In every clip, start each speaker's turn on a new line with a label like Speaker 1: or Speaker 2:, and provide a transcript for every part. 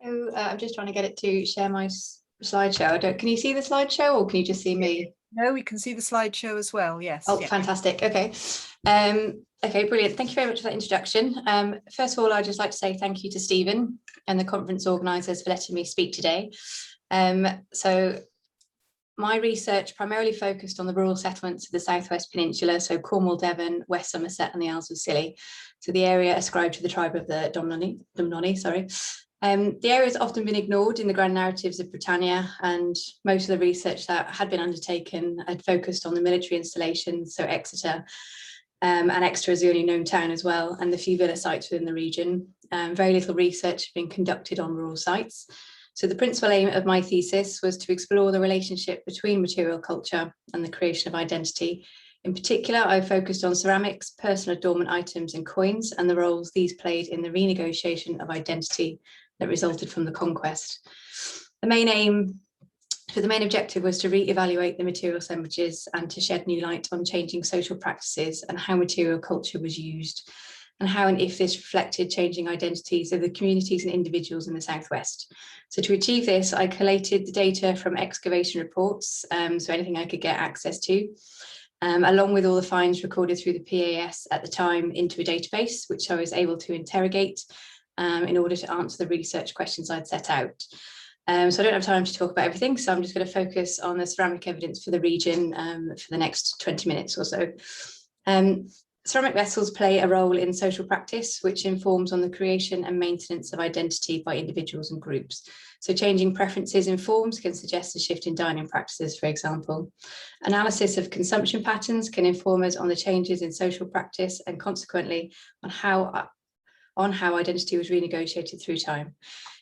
Speaker 1: Oh, I'm just trying to get it to share my slideshow. Can you see the slideshow or can you just see me?
Speaker 2: No, we can see the slideshow as well, yes.
Speaker 1: Oh, yeah. Fantastic. Okay. Okay, brilliant. Thank you very much for that introduction. First of all, I'd just like to say thank you to Stephen and the conference organisers for letting me speak today. So my research primarily focused on the rural settlements of the Southwest Peninsula, so Cornwall, Devon, West Somerset and the Isles of Scilly. So the area ascribed to the tribe of the Domnoni. The area has often been ignored in the grand narratives of Britannia, and most of the research that had been undertaken had focused on the military installations, so Exeter, and Exeter is the only known town as well, and the few villa sites within the region. Very little research has been conducted on rural sites. So the principal aim of my thesis was to explore the relationship between material culture and the creation of identity. In particular, I focused on ceramics, personal adornment items and coins, and the roles these played in the renegotiation of identity that resulted from the conquest. The main objective was to re-evaluate the material assemblages and to shed new light on changing social practices and how material culture was used, and how and if this reflected changing identities of the communities and individuals in the Southwest. So to achieve this, I collated the data from excavation reports, so anything I could get access to, along with all the finds recorded through the PAS at the time into a database, which I was able to interrogate in order to answer the research questions I'd set out. So I don't have time to talk about everything, so I'm just going to focus on the ceramic evidence for the region for the next 20 minutes or so. Ceramic vessels play a role in social practice, which informs on the creation and maintenance of identity by individuals and groups. So changing preferences in forms can suggest a shift in dining practices, for example. Analysis of consumption patterns can inform us on the changes in social practice and consequently on how identity was renegotiated through time.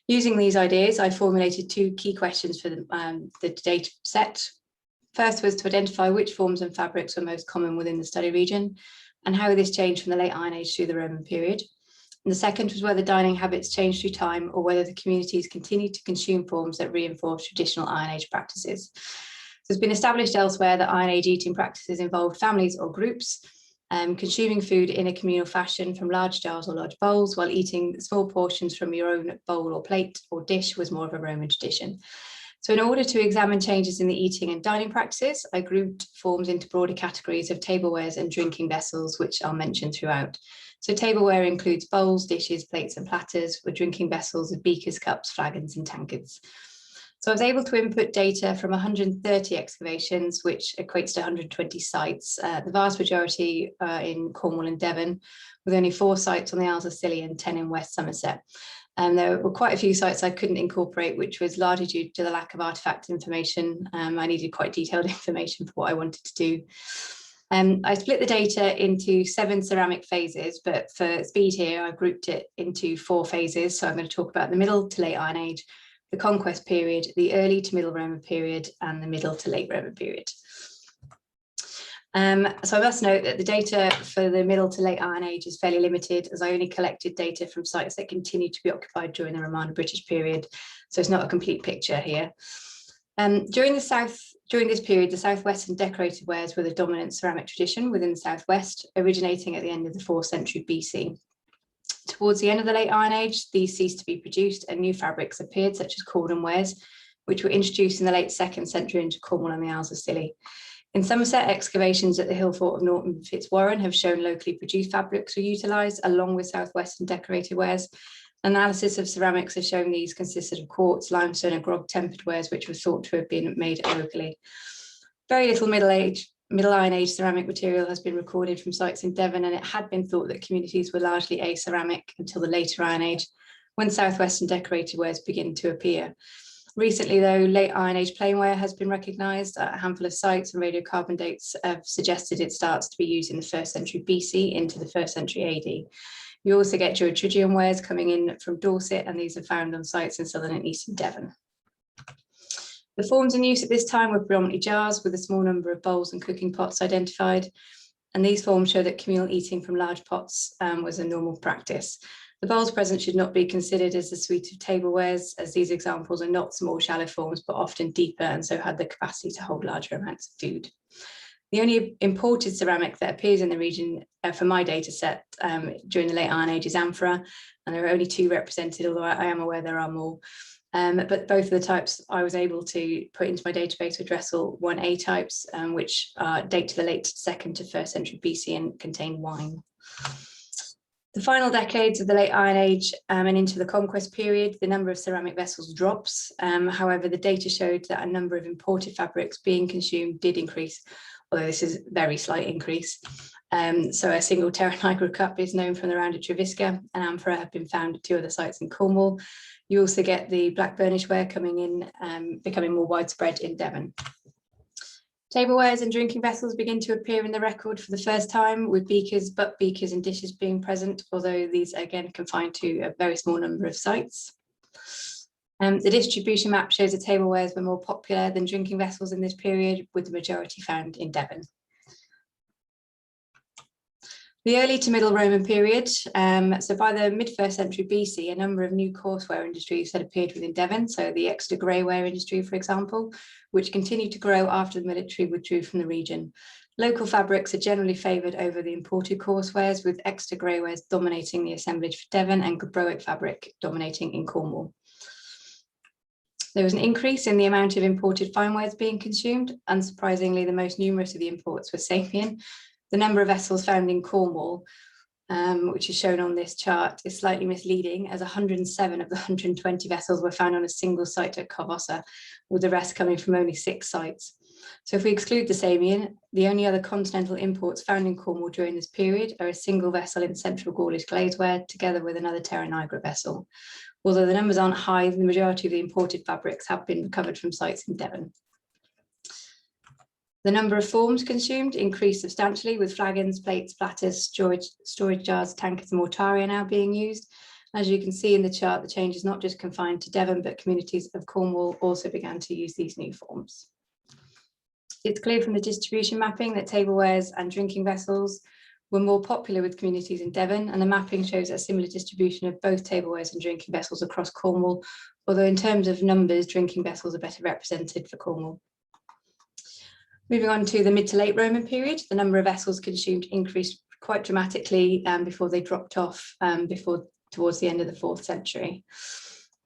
Speaker 1: Using these ideas, I formulated two key questions for the data set. First was to identify which forms and fabrics were most common within the study region, and how this changed from the late Iron Age through the Roman period. And the second was whether dining habits changed through time or whether the communities continued to consume forms that reinforce traditional Iron Age practices. So it's been established elsewhere that Iron Age eating practices involved families or groups consuming food in a communal fashion from large jars or large bowls, while eating small portions from your own bowl or plate or dish was more of a Roman tradition. So in order to examine changes in the eating and dining practices, I grouped forms into broader categories of tablewares and drinking vessels, which I'll mention throughout. So tableware includes bowls, dishes, plates and platters, with drinking vessels of beakers, cups, flagons and tankards. So I was able to input data from 130 excavations, which equates to 120 sites, the vast majority in Cornwall and Devon, with only 4 sites on the Isles of Scilly and 10 in West Somerset. There were quite a few sites I couldn't incorporate, which was largely due to the lack of artefact information. I needed quite detailed information for what I wanted to do. I split the data into 7 ceramic phases, but for speed here, I've grouped it into 4 phases. So I'm going to talk about the middle to late Iron Age, the conquest period, the early to middle Roman period, and the middle to late Roman period. So I must note that the data for the middle to late Iron Age is fairly limited, as I only collected data from sites that continued to be occupied during the Romano-British period. So it's not a complete picture here. During this period, the Southwestern decorated wares were the dominant ceramic tradition within the Southwest, originating at the end of the 4th century BC. Towards the end of the late Iron Age, these ceased to be produced and new fabrics appeared, such as cordon wares, which were introduced in the late 2nd century into Cornwall and the Isles of Scilly. In Somerset, excavations at the hill fort of Norton Fitzwarren have shown locally produced fabrics were utilised along with Southwestern decorated wares. Analysis of ceramics has shown these consisted of quartz, limestone and grog tempered wares, which were thought to have been made locally. Very little Middle Iron Age ceramic material has been recorded from sites in Devon, and it had been thought that communities were largely aceramic until the later Iron Age, when Southwestern decorated wares begin to appear. Recently, though, late Iron Age plainware has been recognised at a handful of sites, and radiocarbon dates have suggested it starts to be used in the 1st century BC into the 1st century AD. You also get Georgian wares coming in from Dorset, and these are found on sites in southern and eastern Devon. The forms in use at this time were predominantly jars, with a small number of bowls and cooking pots identified. And these forms show that communal eating from large pots was a normal practice. The bowls present should not be considered as a suite of tablewares, as these examples are not small shallow forms, but often deeper, and so had the capacity to hold larger amounts of food. The only imported ceramic that appears in the region for my data set during the late Iron Age is amphora, and there are only 2 represented, although I am aware there are more. But both of the types I was able to put into my database were Dressel 1A types, which date to the late 2nd to 1st century BC and contain wine. The final decades of the late Iron Age and into the conquest period, the number of ceramic vessels drops. However, the data showed that a number of imported fabrics being consumed did increase, although this is a very slight increase. So a single Terra Nigra cup is known from the round of Treviska, and amphora have been found at 2 other sites in Cornwall. You also get the black burnish ware coming in, becoming more widespread in Devon. Tablewares and drinking vessels begin to appear in the record for the first time, with beakers, butt beakers and dishes being present, although these are again confined to a very small number of sites. The distribution map shows that tablewares were more popular than drinking vessels in this period, with the majority found in Devon. The early to middle Roman period, so by the mid-1st century BC, a number of new coarseware industries had appeared within Devon, so the Exeter greyware industry, for example, which continued to grow after the military withdrew from the region. Local fabrics are generally favoured over the imported coarsewares, with Exeter greywares dominating the assemblage for Devon and Gabroic fabric dominating in Cornwall. There was an increase in the amount of imported finewares being consumed. Unsurprisingly, the most numerous of the imports were Sian. The number of vessels found in Cornwall, which is shown on this chart, is slightly misleading, as 107 of the 120 vessels were found on a single site at Carvossa, with the rest coming from only 6 sites. So if we exclude the Samian, the only other continental imports found in Cornwall during this period are a single vessel in Central Gaulish glazeware, together with another Terra Nigra vessel. Although the numbers aren't high, the majority of the imported fabrics have been recovered from sites in Devon. The number of forms consumed increased substantially, with flagons, plates, platters, storage jars, tankards and mortaria now being used. As you can see in the chart, the change is not just confined to Devon, but communities of Cornwall also began to use these new forms. It's clear from the distribution mapping that tablewares and drinking vessels were more popular with communities in Devon, and the mapping shows a similar distribution of both tablewares and drinking vessels across Cornwall, although in terms of numbers, drinking vessels are better represented for Cornwall. Moving on to the mid to late Roman period, the number of vessels consumed increased quite dramatically before they dropped off towards the end of the 4th century.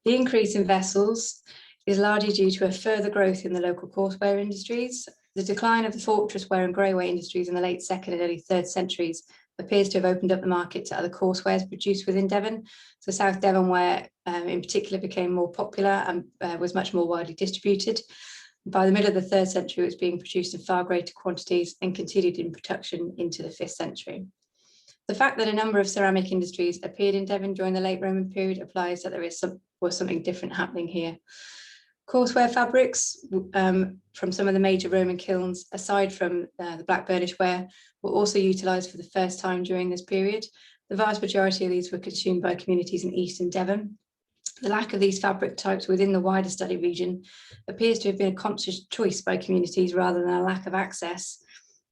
Speaker 1: The increase in vessels is largely due to a further growth in the local coarseware industries. The decline of the fortress ware and greyware industries in the late 2nd and early 3rd centuries appears to have opened up the market to other coarsewares produced within Devon. So South Devon ware in particular became more popular and was much more widely distributed. By the middle of the 3rd century, it was being produced in far greater quantities and continued in production into the 5th century. The fact that a number of ceramic industries appeared in Devon during the late Roman period implies that there was something different happening here. Coarseware fabrics from some of the major Roman kilns, aside from the black burnish ware, were also utilised for the first time during this period. The vast majority of these were consumed by communities in eastern Devon. The lack of these fabric types within the wider study region appears to have been a conscious choice by communities rather than a lack of access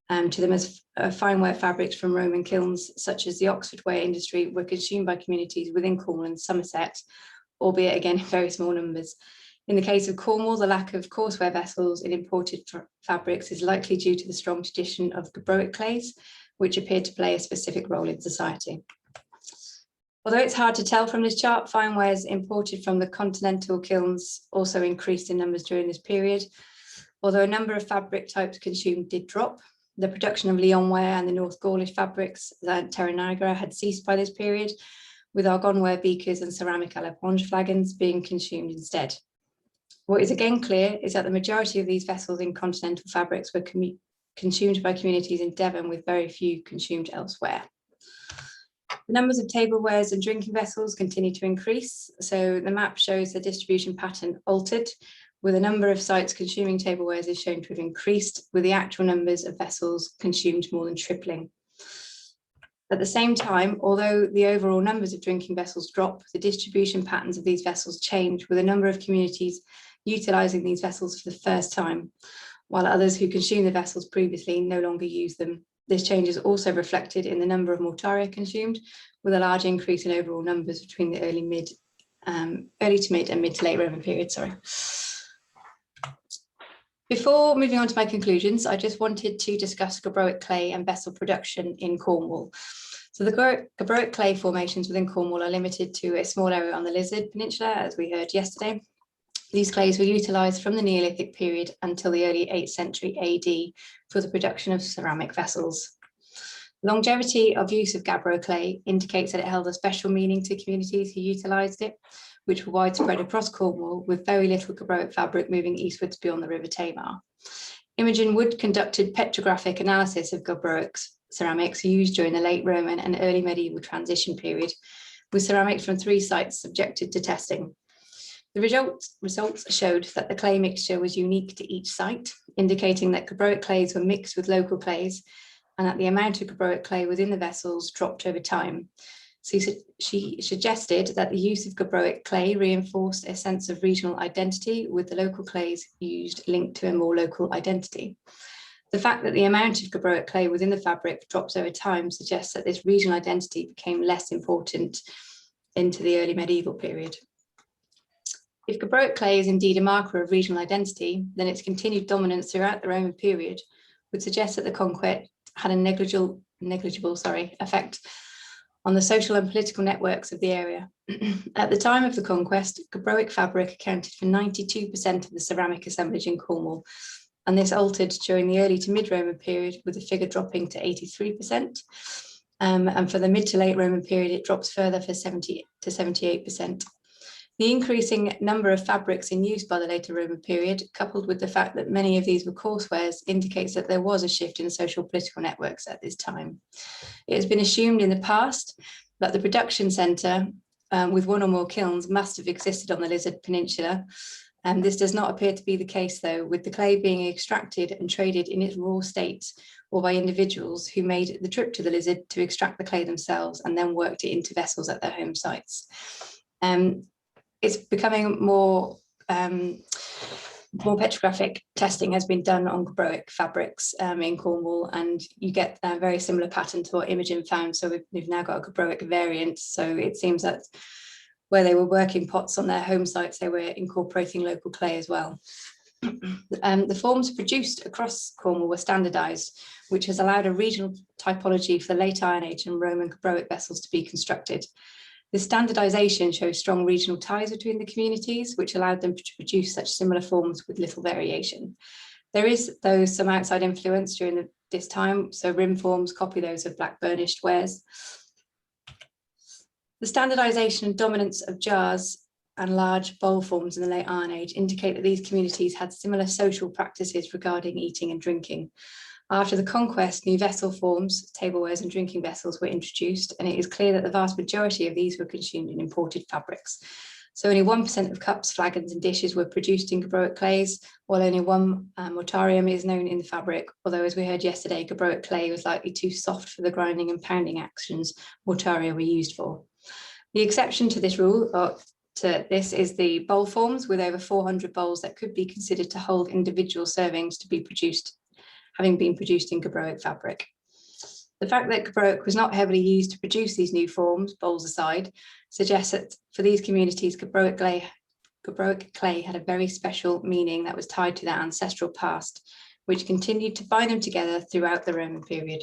Speaker 1: to them, as fineware fabrics from Roman kilns, such as the Oxford ware industry, were consumed by communities within Cornwall and Somerset, albeit again in very small numbers. In the case of Cornwall, the lack of coarseware vessels in imported fabrics is likely due to the strong tradition of Gabroic clays, which appeared to play a specific role in society. Although it's hard to tell from this chart, finewares imported from the continental kilns also increased in numbers during this period. Although a number of fabric types consumed did drop, the production of Lyon ware and the North Gaulish fabrics, Terra Nigra, had ceased by this period, with argonware beakers and ceramic à la ponge flagons being consumed instead. What is again clear is that the majority of these vessels in continental fabrics were consumed by communities in Devon, with very few consumed elsewhere. The numbers of tablewares and drinking vessels continue to increase. So the map shows the distribution pattern altered, with a number of sites consuming tablewares is shown to have increased, with the actual numbers of vessels consumed more than tripling. At the same time, although the overall numbers of drinking vessels drop, the distribution patterns of these vessels change, with a number of communities utilising these vessels for the first time, while others who consumed the vessels previously no longer use them. This change is also reflected in the number of mortaria consumed, with a large increase in overall numbers between the early to mid and mid to late Roman period. Before moving on to my conclusions, I just wanted to discuss gabbroic clay and vessel production in Cornwall. So the gabbroic clay formations within Cornwall are limited to a small area on the Lizard Peninsula, as we heard yesterday. These clays were utilised from the Neolithic period until the early 8th century AD for the production of ceramic vessels. Longevity of use of gabbro clay indicates that it held a special meaning to communities who utilised it, which were widespread across Cornwall, with very little gabbroic fabric moving eastwards beyond the River Tamar. Imogen Wood conducted petrographic analysis of gabbroic ceramics used during the late Roman and early medieval transition period, with ceramics from 3 sites subjected to testing. The results showed that the clay mixture was unique to each site, indicating that gabbroic clays were mixed with local clays and that the amount of gabbroic clay within the vessels dropped over time. So she suggested that the use of gabbroic clay reinforced a sense of regional identity, with the local clays used linked to a more local identity. The fact that the amount of gabbroic clay within the fabric drops over time suggests that this regional identity became less important into the early medieval period. If gabbroic clay is indeed a marker of regional identity, then its continued dominance throughout the Roman period would suggest that the conquest had a negligible effect on the social and political networks of the area. At the time of the conquest, gabbroic fabric accounted for 92% of the ceramic assemblage in Cornwall, and this altered during the early to mid-Roman period, with the figure dropping to 83%. And for the mid to late Roman period, it drops further for 70 to 78%. The increasing number of fabrics in use by the later Roman period, coupled with the fact that many of these were coarsewares, indicates that there was a shift in social political networks at this time. It has been assumed in the past that the production centre with 1 or more kilns must have existed on the Lizard Peninsula. This does not appear to be the case, though, with the clay being extracted and traded in its raw state or by individuals who made the trip to the Lizard to extract the clay themselves and then worked it into vessels at their home sites. It's becoming more petrographic testing has been done on gabbroic fabrics in Cornwall, and you get a very similar pattern to what Imogen found. So we've now got a gabbroic variant. So it seems that where they were working pots on their home sites, they were incorporating local clay as well. The forms produced across Cornwall were standardised, which has allowed a regional typology for the late Iron Age and Roman gabbroic vessels to be constructed. This standardisation shows strong regional ties between the communities, which allowed them to produce such similar forms with little variation. There is, though, some outside influence during this time, so rim forms copy those of black burnished wares. The standardisation and dominance of jars and large bowl forms in the late Iron Age indicate that these communities had similar social practices regarding eating and drinking. After the conquest, new vessel forms, tablewares and drinking vessels were introduced, and it is clear that the vast majority of these were consumed in imported fabrics. So only 1% of cups, flagons and dishes were produced in gabbroic clays, while only 1 mortarium is known in the fabric, although as we heard yesterday, gabbroic clay was likely too soft for the grinding and pounding actions mortaria were used for. The exception to this rule, is the bowl forms, with over 400 bowls that could be considered to hold individual servings to be produced, having been produced in gabbroic fabric. The fact that gabbroic was not heavily used to produce these new forms, bowls aside, suggests that for these communities, gabbroic clay had a very special meaning that was tied to their ancestral past, which continued to bind them together throughout the Roman period.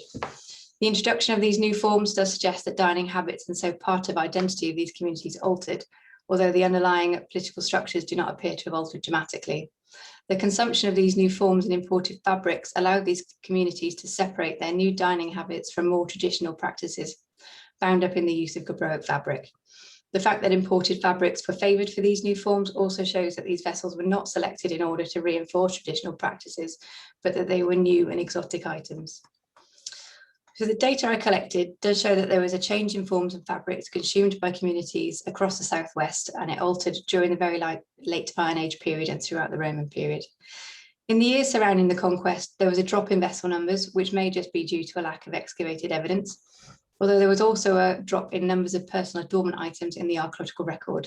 Speaker 1: The introduction of these new forms does suggest that dining habits and so part of identity of these communities altered, although the underlying political structures do not appear to have altered dramatically. The consumption of these new forms and imported fabrics allowed these communities to separate their new dining habits from more traditional practices bound up in the use of gabbroic fabric. The fact that imported fabrics were favoured for these new forms also shows that these vessels were not selected in order to reinforce traditional practices, but that they were new and exotic items. So the data I collected does show that there was a change in forms and fabrics consumed by communities across the southwest, and it altered during the very late Iron Age period and throughout the Roman period. In the years surrounding the conquest, there was a drop in vessel numbers, which may just be due to a lack of excavated evidence, although there was also a drop in numbers of personal adornment items in the archaeological record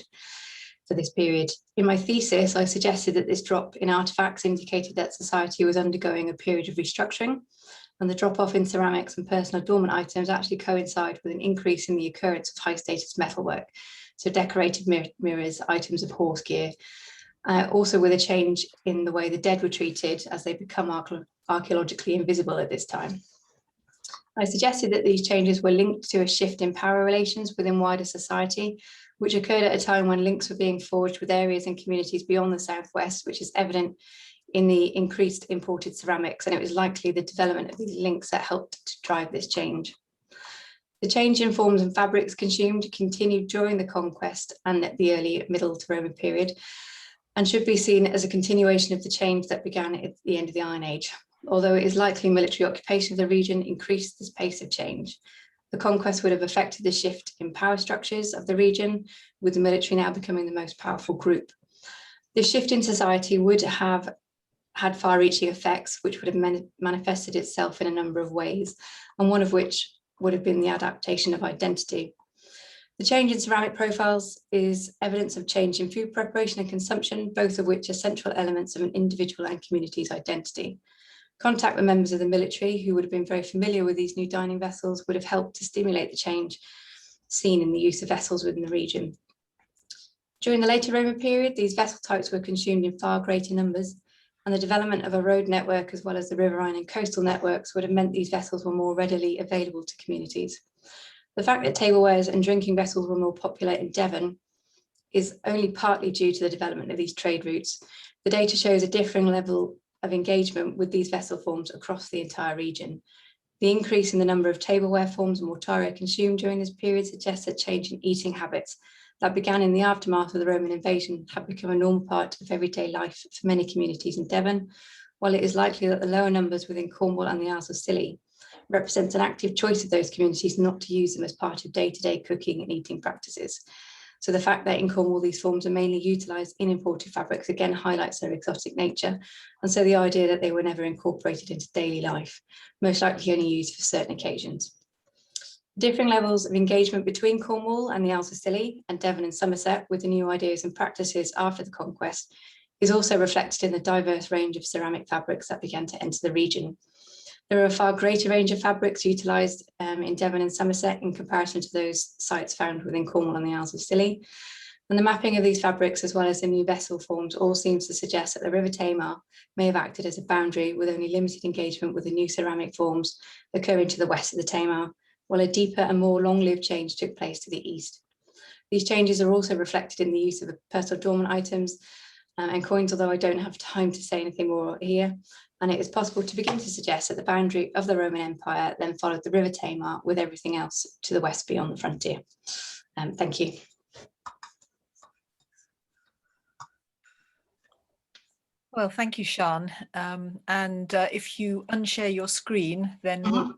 Speaker 1: for this period. In my thesis, I suggested that this drop in artefacts indicated that society was undergoing a period of restructuring, and the drop-off in ceramics and personal adornment items actually coincide with an increase in the occurrence of high-status metalwork, so decorated mirrors, items of horse gear, also with a change in the way the dead were treated as they become archaeologically invisible at this time. I suggested that these changes were linked to a shift in power relations within wider society, which occurred at a time when links were being forged with areas and communities beyond the southwest, which is evident in the increased imported ceramics, and it was likely the development of these links that helped to drive this change. The change in forms and fabrics consumed continued during the conquest and at the early Middle to Roman period, and should be seen as a continuation of the change that began at the end of the Iron Age. Although it is likely military occupation of the region increased this pace of change. The conquest would have affected the shift in power structures of the region, with the military now becoming the most powerful group. This shift in society would have had far-reaching effects, which would have manifested itself in a number of ways, and one of which would have been the adaptation of identity. The change in ceramic profiles is evidence of change in food preparation and consumption, both of which are central elements of an individual and community's identity. Contact with members of the military, who would have been very familiar with these new dining vessels, would have helped to stimulate the change seen in the use of vessels within the region. During the later Roman period, these vessel types were consumed in far greater numbers, and the development of a road network as well as the riverine and coastal networks would have meant these vessels were more readily available to communities. The fact that tablewares and drinking vessels were more popular in Devon is only partly due to the development of these trade routes. The data shows a differing level of engagement with these vessel forms across the entire region. The increase in the number of tableware forms and mortaria consumed during this period suggests a change in eating habits that began in the aftermath of the Roman invasion had become a normal part of everyday life for many communities in Devon, while it is likely that the lower numbers within Cornwall and the Isles of Scilly represents an active choice of those communities not to use them as part of day-to-day cooking and eating practices. So the fact that in Cornwall these forms are mainly utilised in imported fabrics again highlights their exotic nature, and so the idea that they were never incorporated into daily life, most likely only used for certain occasions. Differing levels of engagement between Cornwall and the Isles of Scilly and Devon and Somerset with the new ideas and practices after the conquest is also reflected in the diverse range of ceramic fabrics that began to enter the region. There are a far greater range of fabrics utilised in Devon and Somerset in comparison to those sites found within Cornwall and the Isles of Scilly. And the mapping of these fabrics, as well as the new vessel forms, all seems to suggest that the River Tamar may have acted as a boundary with only limited engagement with the new ceramic forms occurring to the west of the Tamar, while a deeper and more long-lived change took place to the east. These changes are also reflected in the use of personal adornment items and coins, although I don't have time to say anything more here. And it is possible to begin to suggest that the boundary of the Roman Empire then followed the River Tamar with everything else to the west beyond the frontier. Thank you.
Speaker 2: Well, thank you, Sian. If you unshare your screen, then we'll